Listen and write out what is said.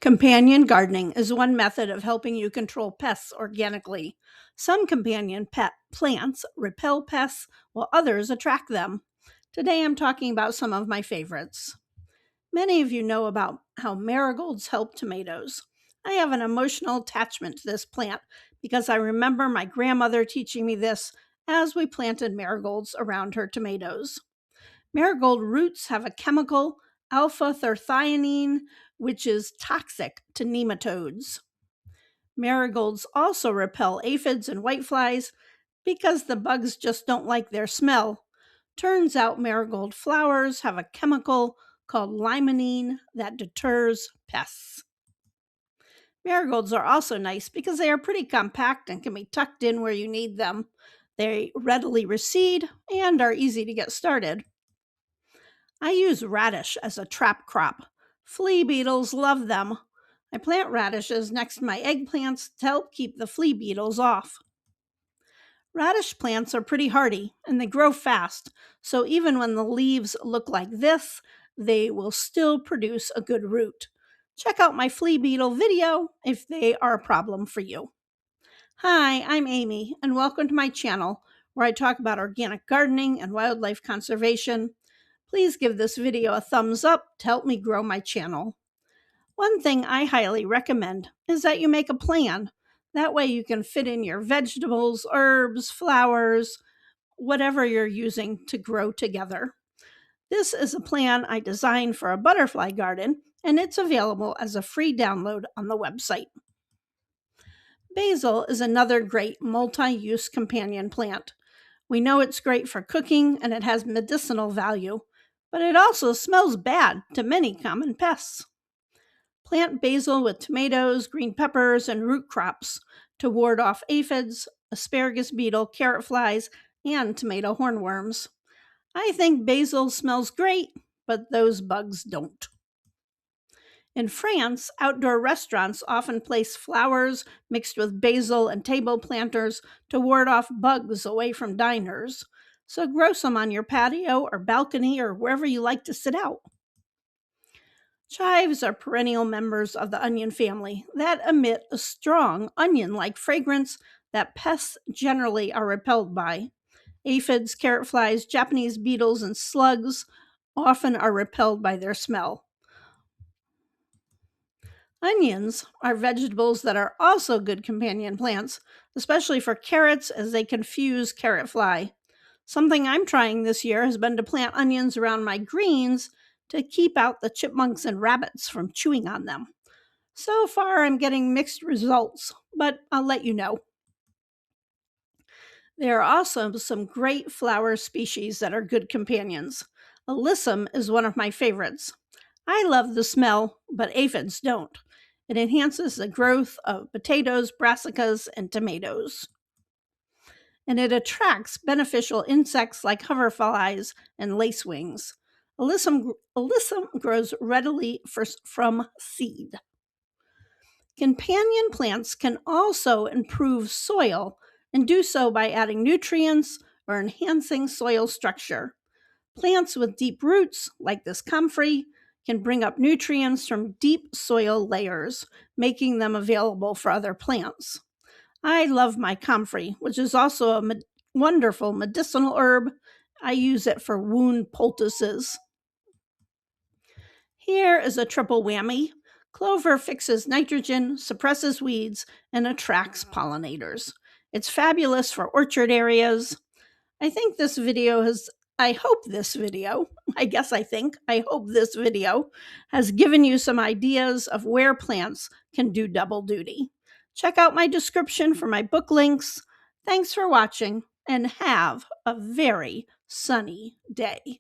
Companion gardening is one method of helping you control pests organically. Some companion pet plants repel pests while others attract them. Today I'm talking about some of my favorites. Many of you know about how marigolds help tomatoes. I have an emotional attachment to this plant because I remember my grandmother teaching me this as we planted marigolds around her tomatoes. Marigold roots have a chemical, alpha terthionine, which is toxic to nematodes. Marigolds also repel aphids and whiteflies because the bugs just don't like their smell. Turns out marigold flowers have a chemical called limonene that deters pests. Marigolds are also nice because they are pretty compact and can be tucked in where you need them. They readily reseed and are easy to get started. I use radish as a trap crop. Flea beetles love them. I plant radishes next to my eggplants to help keep the flea beetles off. Radish plants are pretty hardy and they grow fast, so even when the leaves look like this, they will still produce a good root. Check out my flea beetle video if they are a problem for you. Hi, I'm Amy, and welcome to my channel where I talk about organic gardening and wildlife conservation. Please give this video a thumbs up to help me grow my channel. One thing I highly recommend is that you make a plan. That way you can fit in your vegetables, herbs, flowers, whatever you're using to grow together. This is a plan I designed for a butterfly garden, and it's available as a free download on the website. Basil is another great multi-use companion plant. We know it's great for cooking and it has medicinal value, but it also smells bad to many common pests. Plant basil with tomatoes, green peppers, and root crops to ward off aphids, asparagus beetle, carrot flies, and tomato hornworms. I think basil smells great, but those bugs don't. In France, outdoor restaurants often place flowers mixed with basil and table planters to ward off bugs away from diners. So grow some on your patio or balcony or wherever you like to sit out. Chives are perennial members of the onion family that emit a strong onion-like fragrance that pests generally are repelled by. Aphids, carrot flies, Japanese beetles, and slugs often are repelled by their smell. Onions are vegetables that are also good companion plants, especially for carrots as they confuse carrot fly. Something I'm trying this year has been to plant onions around my greens to keep out the chipmunks and rabbits from chewing on them. So far, I'm getting mixed results, but I'll let you know. There are also some great flower species that are good companions. Alyssum is one of my favorites. I love the smell, but aphids don't. It enhances the growth of potatoes, brassicas, and tomatoes. And it attracts beneficial insects like hoverflies and lacewings. Alyssum grows readily from seed. Companion plants can also improve soil and do so by adding nutrients or enhancing soil structure. Plants with deep roots, like this comfrey, can bring up nutrients from deep soil layers, making them available for other plants. I love my comfrey, which is also a wonderful medicinal herb. I use it for wound poultices. Here is a triple whammy. Clover fixes nitrogen, suppresses weeds, and attracts pollinators. It's fabulous for orchard areas. I hope this video, I hope this video has given you some ideas of where plants can do double duty. Check out my description for my book links. Thanks for watching and have a very sunny day.